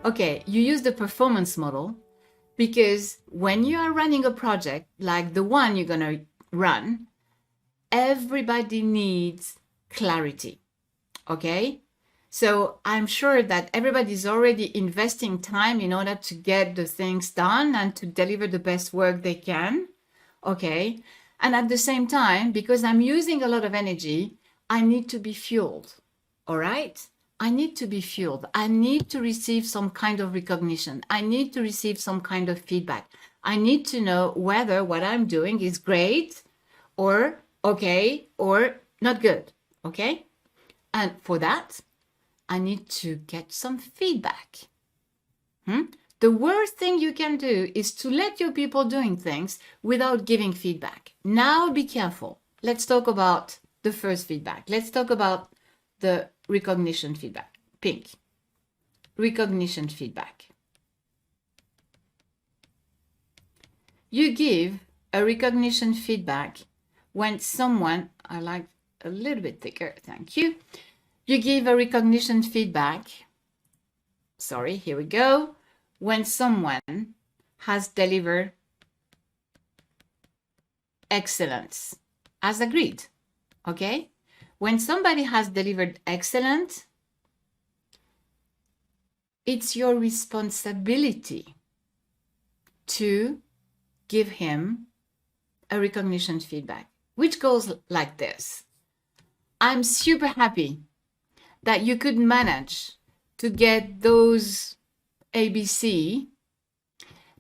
Okay, you use the performance model because when you are running a project like the one you're going to run, everybody needs clarity. Okay? So I'm sure that everybody's already investing time in order to get the things done and to deliver the best work they can. Okay? And at the same time, because I'm using a lot of energy, I need to be fueled. All right? I need to be fueled. I need to receive some kind of recognition. I need to receive some kind of feedback. I need to know whether what I'm doing is great or okay or not good. Okay? And for that, I need to get some feedback. The worst thing you can do is to let your people doing things without giving feedback. Now be careful. Let's talk about the first feedback. Let's talk about the recognition feedback. Pink. Recognition feedback. You give a recognition feedback when someone, I like a little bit thicker, thank you. You give a recognition feedback, sorry, here we go, when someone has delivered excellence, as agreed, okay? When somebody has delivered excellent, it's your responsibility to give him a recognition feedback, which goes like this. I'm super happy that you could manage to get those ABC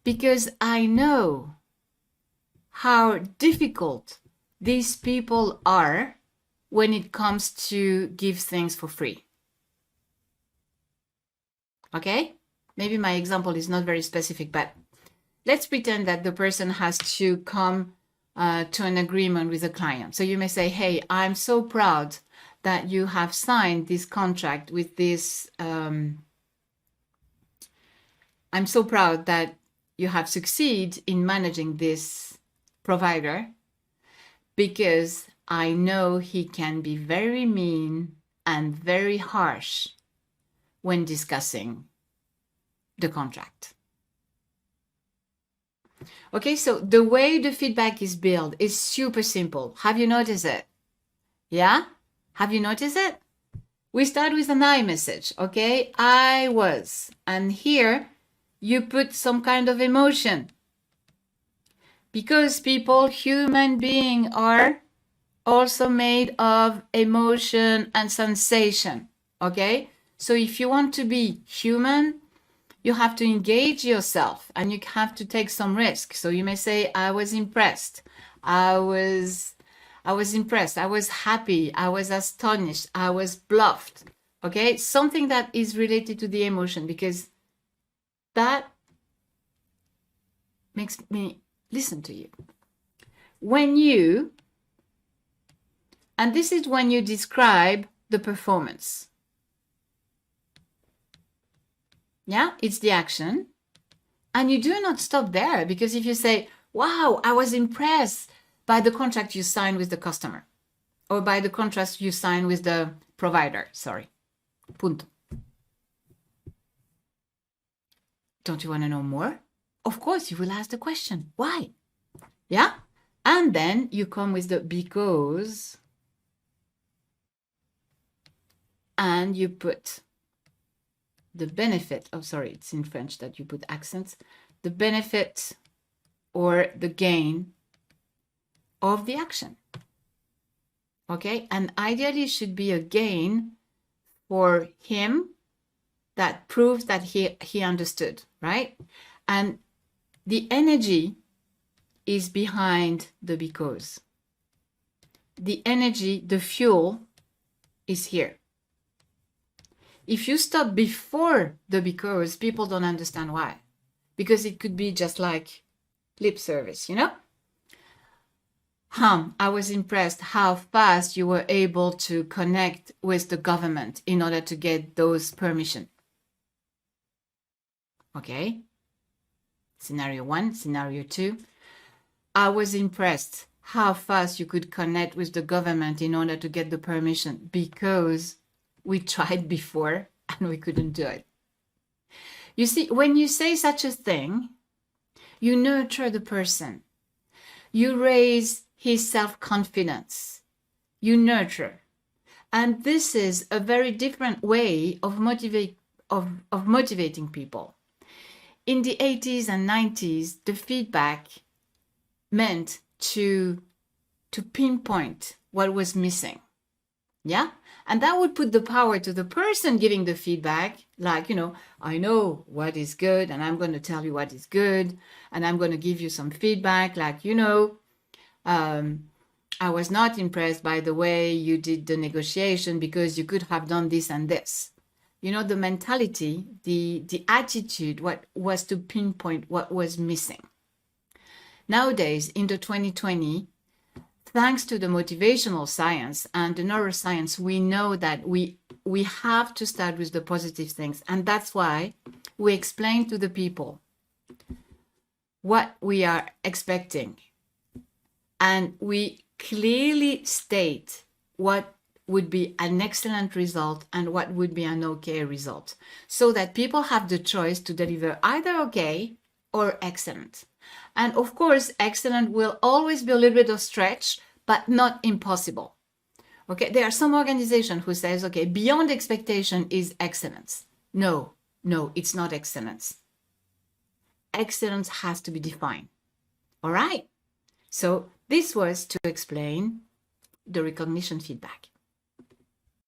because I know how difficult these people are when it comes to give things for free. Okay? Maybe my example is not very specific, but let's pretend that the person has to come to an agreement with a client. So you may say, hey, I'm so proud that you have signed this contract with this. I'm so proud that you have succeeded in managing this provider because I know he can be very mean and very harsh when discussing the contract. Okay, so the way the feedback is built is super simple. Have you noticed it? Yeah? Have you noticed it? We start with an I message, okay? I was. And here you put some kind of emotion. Because people, human beings, are also made of emotion and sensation, okay? So if you want to be human, you have to engage yourself and you have to take some risk. So you may say, I was impressed. I was impressed. I was happy. I was astonished. I was bluffed. Okay? Something that is related to the emotion because that makes me listen to you. When you, and this is when you describe the performance. Yeah, it's the action. And you do not stop there because if you say, wow, I was impressed by the contract you signed with the customer or by the contract you signed with the provider, sorry, punto. Don't you want to know more? Of course, you will ask the question, why? Yeah? And then you come with the because and you put the benefit, oh, sorry, it's in French that you put accents, the benefit or the gain of the action. Okay, and ideally it should be a gain for him that proves that he understood, right? And the energy is behind the because. The energy, the fuel is here. If you stop before the because, people don't understand why. Because it could be just like lip service, you know? I was impressed how fast you were able to connect with the government in order to get those permission. Okay? Scenario 1, scenario 2. I was impressed how fast you could connect with the government in order to get the permission because we tried before and we couldn't do it. You see, when you say such a thing, you nurture the person. You raise his self-confidence. You nurture. And this is a very different way of motivating people. In the 80s and 90s, the feedback meant to pinpoint what was missing. Yeah? And that would put the power to the person giving the feedback, like, I know what is good, and I'm going to tell you what is good, and I'm going to give you some feedback, like, I was not impressed by the way you did the negotiation because you could have done this and this. The mentality, the attitude, what was to pinpoint what was missing. Nowadays, in the 2020, thanks to the motivational science and the neuroscience, we know that we have to start with the positive things. And that's why we explain to the people what we are expecting. And we clearly state what would be an excellent result and what would be an okay result, so that people have the choice to deliver either okay or excellent. And of course, excellent will always be a little bit of stretch, but not impossible. Okay, there are some organizations who says, okay, beyond expectation is excellence. No, it's not excellence. Excellence has to be defined. All right. So this was to explain the recognition feedback.